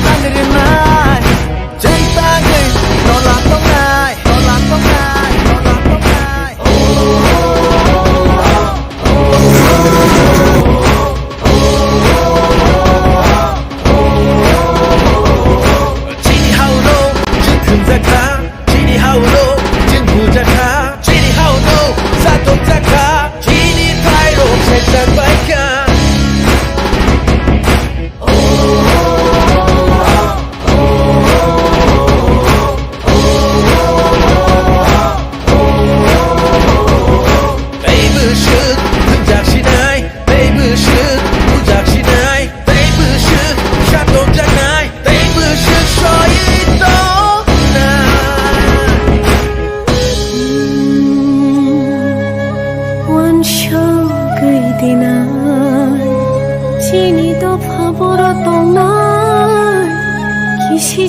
tan diri nai cinta gue tolak tongai tolak tongai tolak tongai Chini haulo jikun zaka Chini haulo jingku zaka Chini haulo satok zaka Chini tairo sektan baikkan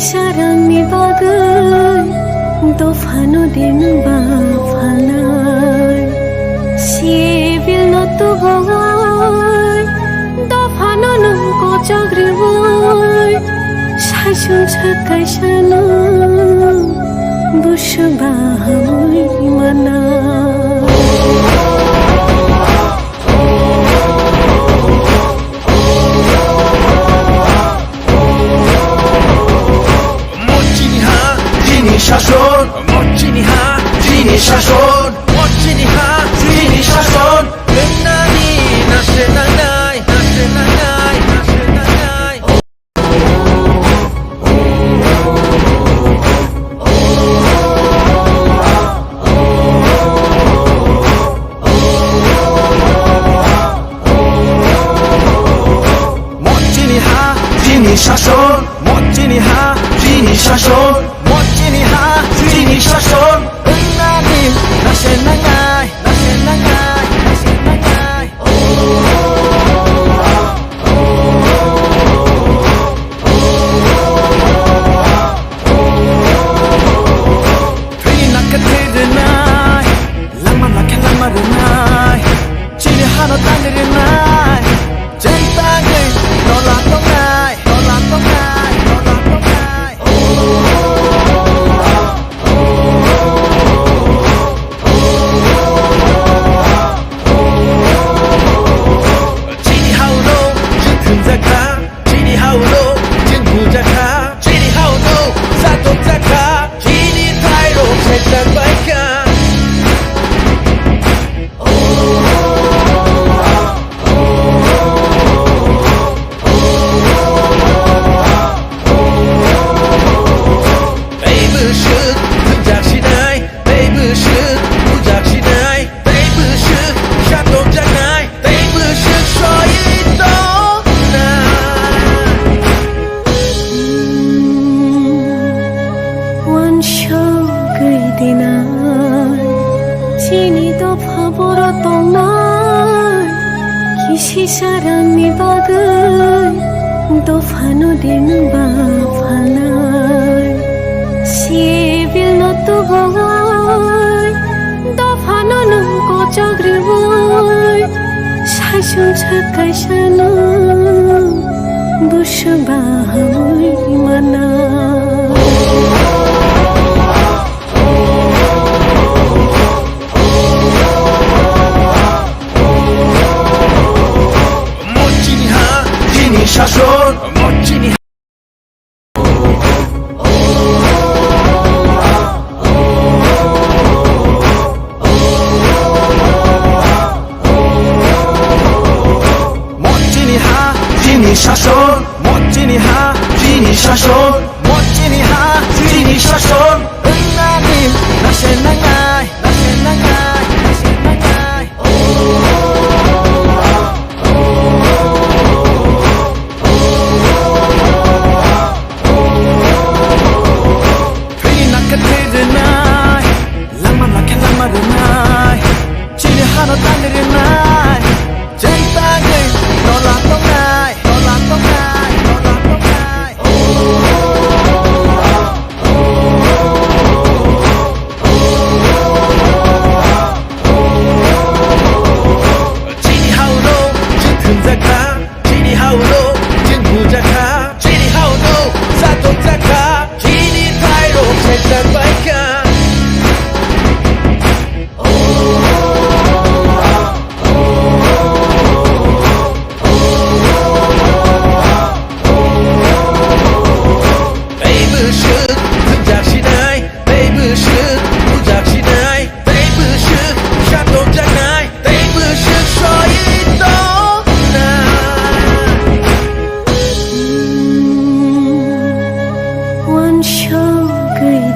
Sarangni bagai dofano din ba falai sibil no tu boy dofano no ko chagri boy saisun sakai sano bushba hamui mana শাসন মচিনি হা চিনি শাসন মচিনি হা চিনি শাসন বেনানি নাশে নানাই নাশে নানাই নাশে নানাই মচিনি হা চিনি শাসন মচিনি হা চিনি শাসন Chini ha, chini shashon Benani, nashe nangai Nashe nangai, nashe nangai Pini nakate renai Lama nake lama renai Chini ha no tani renai Cinta gue, tolak tongai Tolak tongai, tolak tongai Chini haulo jingku zaka Chini haulo satok zaka Chini tairo sektan baikkan Baby should tujak sinai Baby should tujak sinai Baby should satok zakai Baby should soito Chini dofa boro tongai Kisi sarangni bagai Dofano din ba falai Sibil no tu boy Dofano no ko chagri boy Saisun sakai sano Bushba hamui mana শাসন মচিনি মচিনি হা চিনি শাসন মচিনি হা চিনি শাসন মচিনি হা চিনি শাসন বেনানি নাশে নাঙ্গাই নাশে নাঙ্গাই নাশে নাঙ্গাই Chini hano tan diri nai cinta gue tolak tongai tolak tongai tolak tongai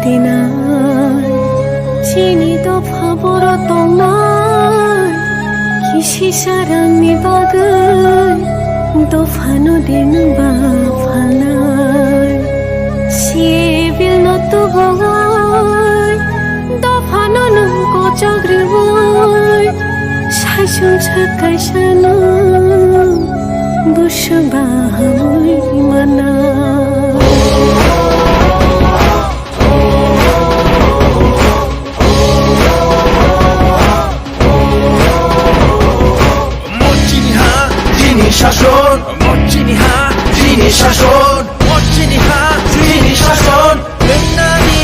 gaidenai chini dofa boro tongnai kisi sarangni bagai dofano din ba phalnai sibil no to bogai dofano no ko chagri boy saisung sakai sano busba hamoi mana শাসন মর্জিনী হা যিনি শাসন মর্জিনী হা যিনি শাসন নারী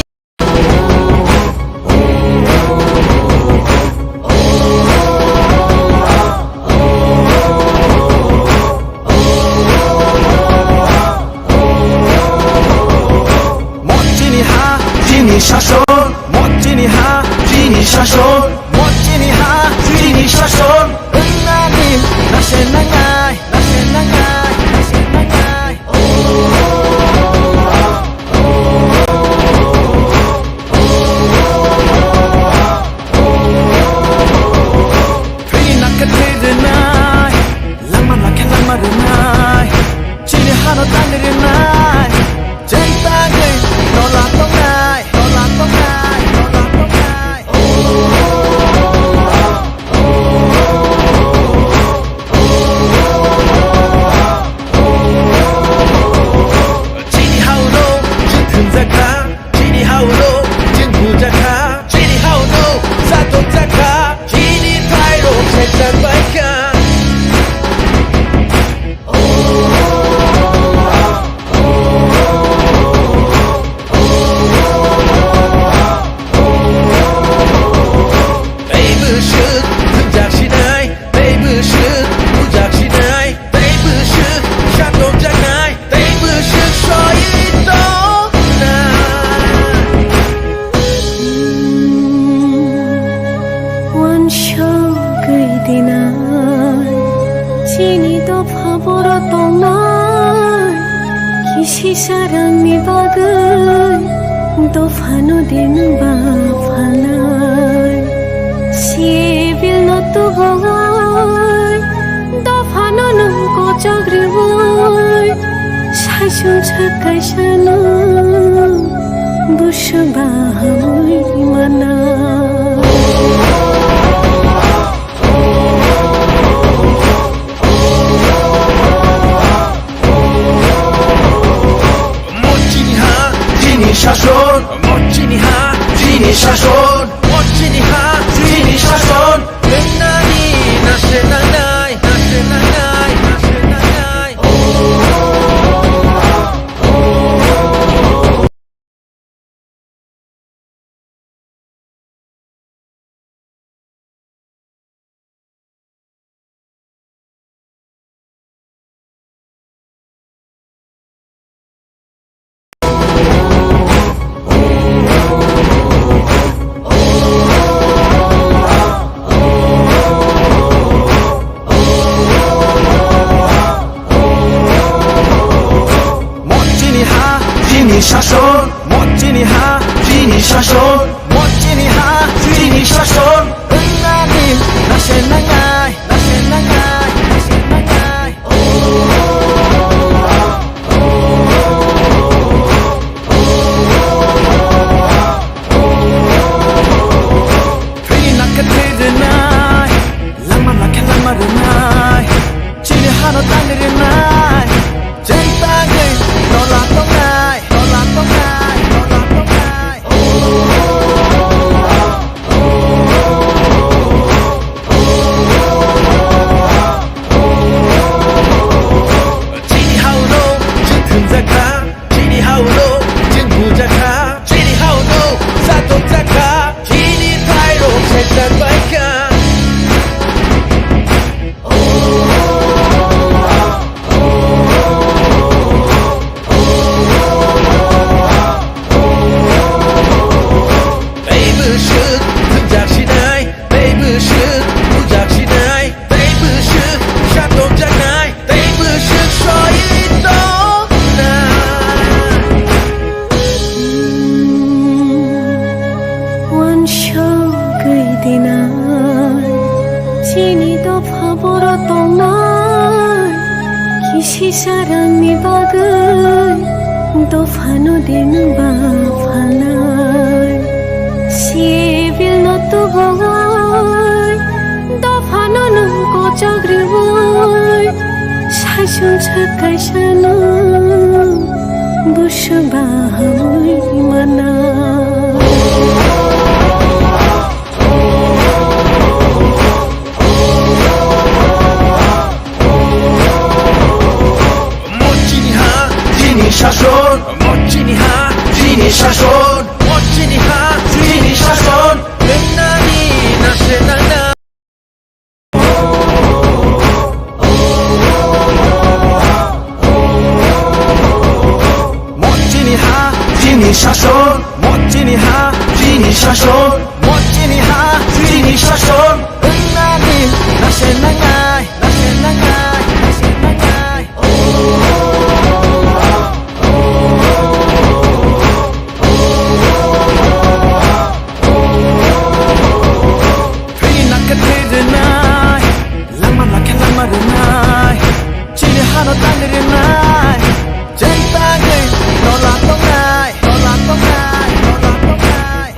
মর্জিনী হা যিনি শাসন মর্জিনী হা যিনি শাসন মর্জিনী হা যিনি শাসন নারী নাশে নাঙাই chini dofa boro tongnai kisi sarangni bagai dofano din ba phalnai sibil no to bogai dofano no ko chagri boy saisung sakai sano busba hamoi mana শাসন মর্জিনী হা যিনি শাসন মর্জিনী হা যিনি শাসন নারী নাশে নাঙাই নাশে নাঙাই নাশে নাঙাই শাসন মর্জিনী হা যিনি শাসন মর্জিনী হা যিনি শাসন নারী নাশে নাঙাই নাশে নাঙাই নাশে নাঙাই Pretty not good tonight lama la ke lama tonight chini hano tangre tonight jenta ge no la tongai sarangni bagai dofano din bafalai sibil no tu bogai dofano nung ko jagriwai sasun sakai sanu busbahamui mana শাসন 멋지니 하 지니 শাসন 멋지니 하 지니 শাসন 맨날이 나세 나나 멋지니 하 지니 শাসন 멋지니 하 지니 শাসন 멋지니 하 지니 শাসন 맨날이 나세 나나이 나세 나나이 나세 나나이 Hano tangere nai Jentangge Nolak tong nai Nolak tong nai Nolak tong nai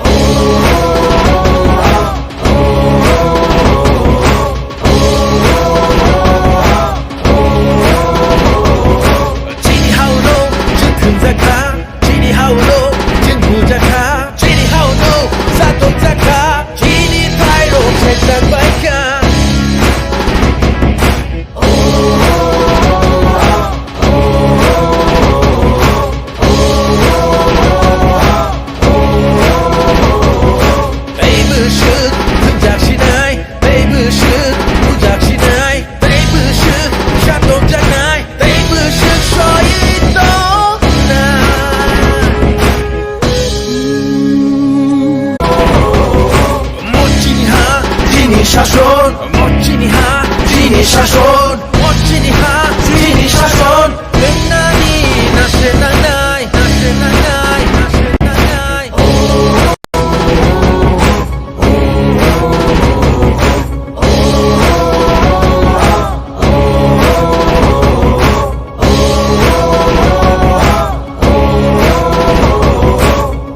Jini haulo Jin kunzaka Jini haulo Jin bujaka Jini haulo Satong zaka Jini tairo Chetan baika শাসন 멋지니 하 지니 শাসন 멋지니 하 지니 শাসন 맨날이 나세 나나이 나세 나나이 나세 나나이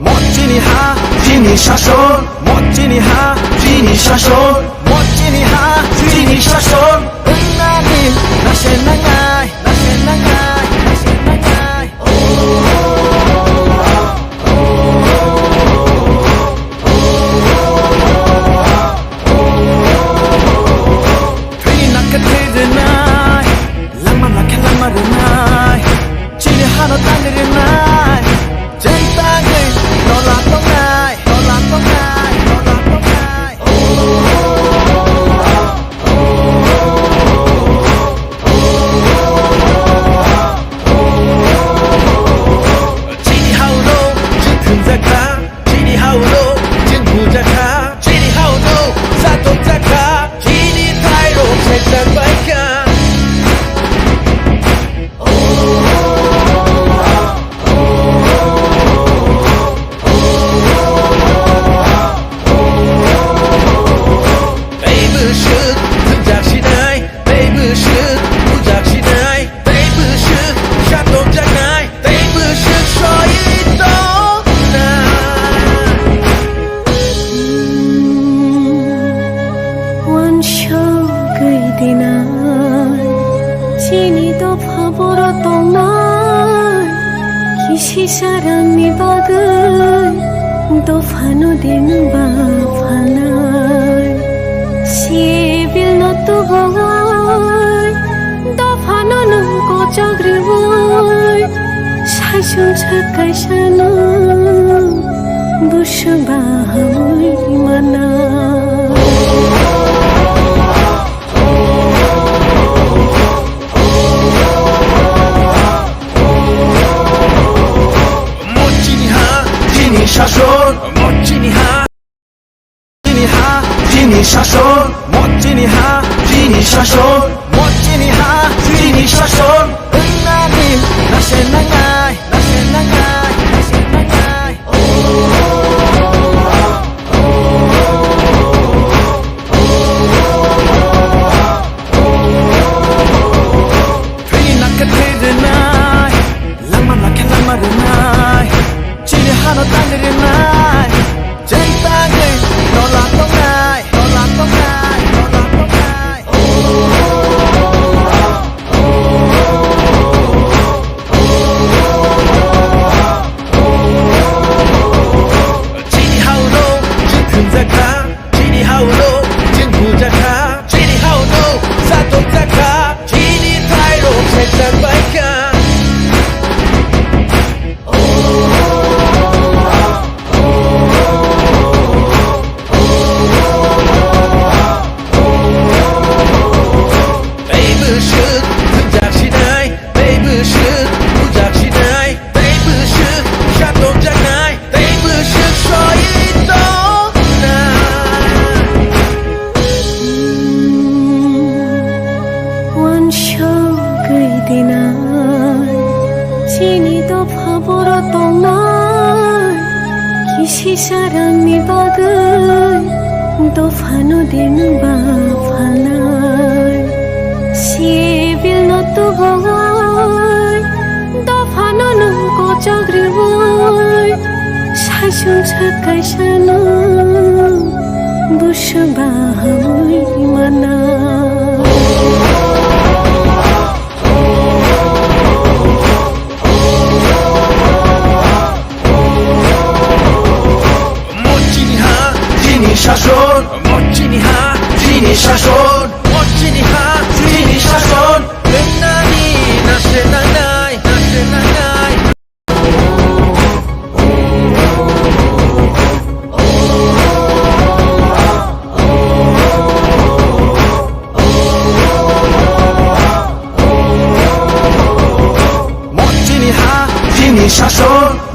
멋지니 하 지니 শাসন 멋지니 하 지니 শাসন 멋지니 하 지니 শাসন 맨날이 나세 나나이 나세 나나이 나세 나나이 괜히 낙하테드 나이 랑만 낙해 랑마르 나이 지니 하나 땅들이 나이 젠땅을 놀랐던 나이 놀랐던 나이 놀랐던 나이 지니 하우로 진 부자카 지니 하우로 사동자카 지니 타이로 책상 바이카 베이브 슛 등장시나이 베이브 슛 부작시나이 베이브 슛 샷동작나이 베이브 슛 서이도 Chini dofa boro tomai Kisi sarangni bagai Dofano din bafalai Sibil no tu bogai Dofano nung ko jagriwai Sasun sakai sanu Busbahamui mana শাসন 멋지니 하 지니 하 지니 শাসন 멋지니 하 지니 শাসন 멋지니 하 지니 শাসন 맨날이 나세 나나이 나세 나나이 나세 나나이 괜히 낙하테드 sini dopha boro tongnai kisi sarangni bagai dopha no din ba phalnai sibil no tu bawai dopha no nung ko chagri boy saisun sakai sano busba hamui mana শাসন 멋지니 하 지니 শাসন 멋지니 하 지니 শাসন 랭나니 나세 나나이 나세 나나이 멋지니 하 지니 শাসন